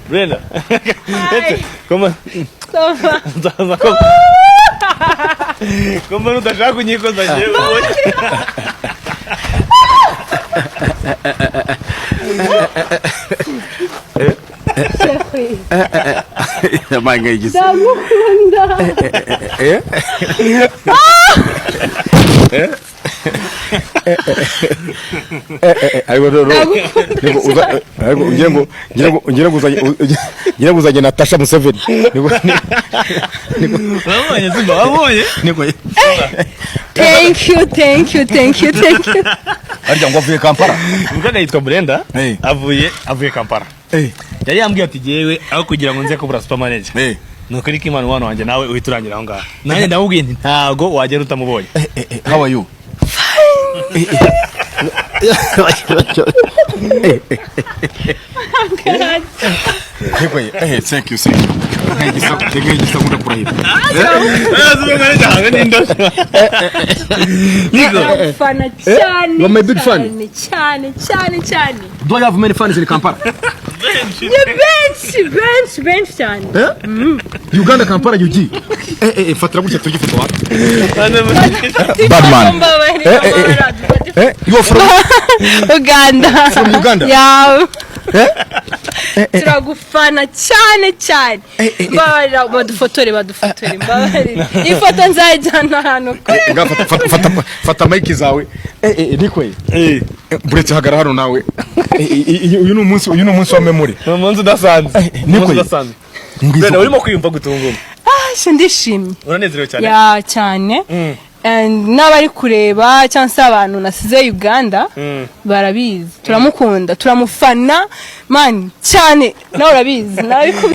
Brenda. ¿Cómo? ¿Cómo no te saco ni con la Natasha Museveni. Thank you. Arya ngo avuye Kampala. Umukobwa yitwa Brenda avuye Kampala. Yari yambwiye ati jewe aho kugira ngo nze kubura supermanager. Nukuri ko Imana umwana wanjye nawe uhiturangira aho ngaho. Nanjye ndamubwiye nti ntago wagera utamubonye. How are you? Thank you. Fana cyane. You're my big fan. Cyane. Do I have many fans in Kampala? Bench cyane. Uganda, Kampala, UG. Fatira gutya tugifoto wa. Badman. You are from Uganda. From Uganda? Yeah. Turagufana cyane. Baba badufotore mbabari. Ifoto nzajyana hano. Fata mic zawe. Nikwe. Buretse hagara hano nawe. Uyu ni umunsi wa memory. Umunsi udasanzwe. Brenda urimo kwiyumva gutunguma. Ndishimye. Uranezerewe cyane. Ya cyane. And n'abari kureba cyangwa abantu nasize Uganda barabizi turamukunda turamufana man cyane nawe urabizi